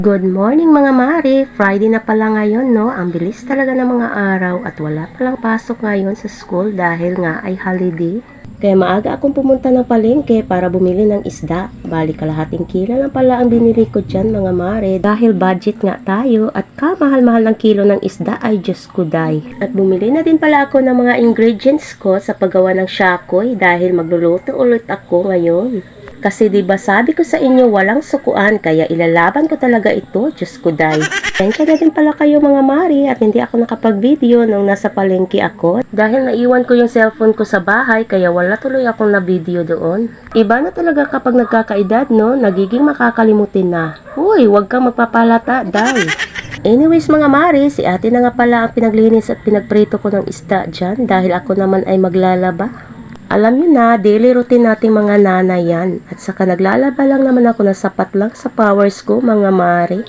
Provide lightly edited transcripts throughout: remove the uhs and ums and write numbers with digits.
Good morning mga mare! Friday na pala ngayon, no? Ang bilis talaga ng mga araw at wala palang pasok ngayon sa school dahil nga ay holiday. Kaya maaga akong pumunta ng palengke para bumili ng isda. Bali kalahating kilo lang pala ang binili ko dyan mga mare dahil budget nga tayo at kamahal-mahal ng kilo ng isda ay Diyos ko day. At bumili na din pala ako ng mga ingredients ko sa paggawa ng shakoy dahil magluluto ulit ako ngayon. Kasi 'di ba sabi ko sa inyo walang sukuan kaya ilalaban ko talaga ito, Diyos ko day. Tensya na din pala kayo mga mari at hindi ako nakapag-video nung nasa palengke ako dahil naiwan ko yung cellphone ko sa bahay kaya wala tuloy akong na-video doon. Iba na talaga kapag nagkakaedad no, nagiging makakalimutin na. Uy, wag kang magpapalata, day. Anyways mga mari, si ate na nga pala ang pinaglinis at pinagprito ko ng isda dyan dahil ako naman ay maglalaba. Alam nyo na, daily routine nating mga nanay yan. At saka naglalaba lang naman ako na sapat lang sa powers ko, mga mare.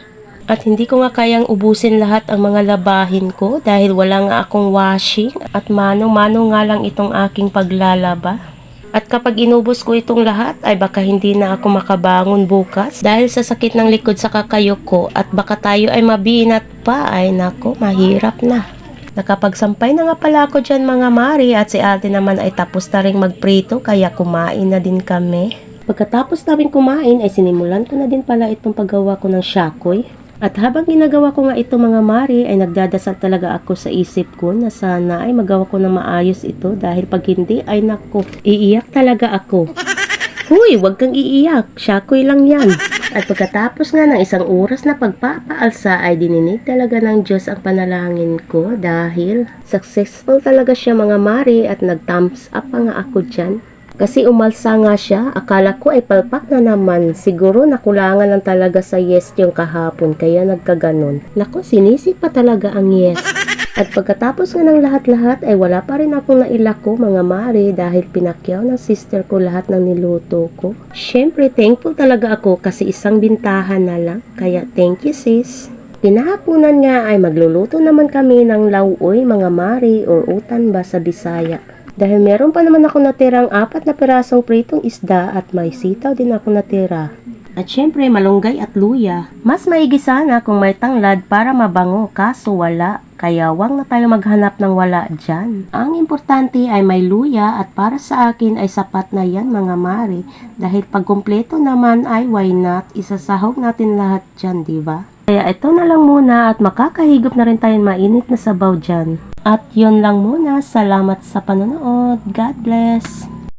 At hindi ko nga kayang ubusin lahat ang mga labahin ko dahil wala nga akong washing. At mano-mano nga lang itong aking paglalaba. At kapag inubos ko itong lahat ay baka hindi na ako makabangon bukas dahil sa sakit ng likod sa kakayok ko at baka tayo ay mabinat pa ay nako, mahirap na. Nakapagsampay na nga pala ako dyan mga mari at si ate naman ay tapos na rin magprito kaya kumain na din kami. Pagkatapos namin kumain ay sinimulan ko na din pala itong paggawa ko ng shakoy. At habang ginagawa ko nga ito mga mari ay nagdadasal talaga ako sa isip ko na sana ay magawa ko na maayos ito dahil pag hindi ay nako, iiyak talaga ako. Huy, wag kang iiyak, shakoy lang yan. At pagkatapos nga ng isang oras na pagpapaalsa ay dininig talaga ng Diyos ang panalangin ko dahil successful talaga siya mga mari at nag-thumbs up pa nga ako dyan. Kasi umalsa nga siya, akala ko ay palpak na naman. Siguro nakulangan lang talaga sa yes yung kahapon kaya nagkaganon. Naku, sinisip pa talaga ang yes. At pagkatapos nga ng lahat-lahat ay wala pa rin akong nailako mga mare dahil pinakyaw ng sister ko lahat ng niluto ko. Syempre thankful talaga ako kasi isang bintahan na lang. Kaya thank you sis. Kinahaponan nga ay magluluto naman kami ng lauoy mga mare or utan ba sa Bisaya. Dahil meron pa naman ako natirang 4 na pirasong pritong isda at may sitaw din ako natira. At syempre malunggay at luya. Mas maigi sana kung may tanglad para mabango kaso wala. Kaya wag na tayo maghanap ng wala dyan. Ang importante ay may luya at para sa akin ay sapat na yan mga mare. Dahil pag kumpleto naman ay why not, isasahog natin lahat dyan diba? Kaya ito na lang muna at makakahigop na rin tayong mainit na sabaw dyan. At yun lang muna, salamat sa panonood. God bless!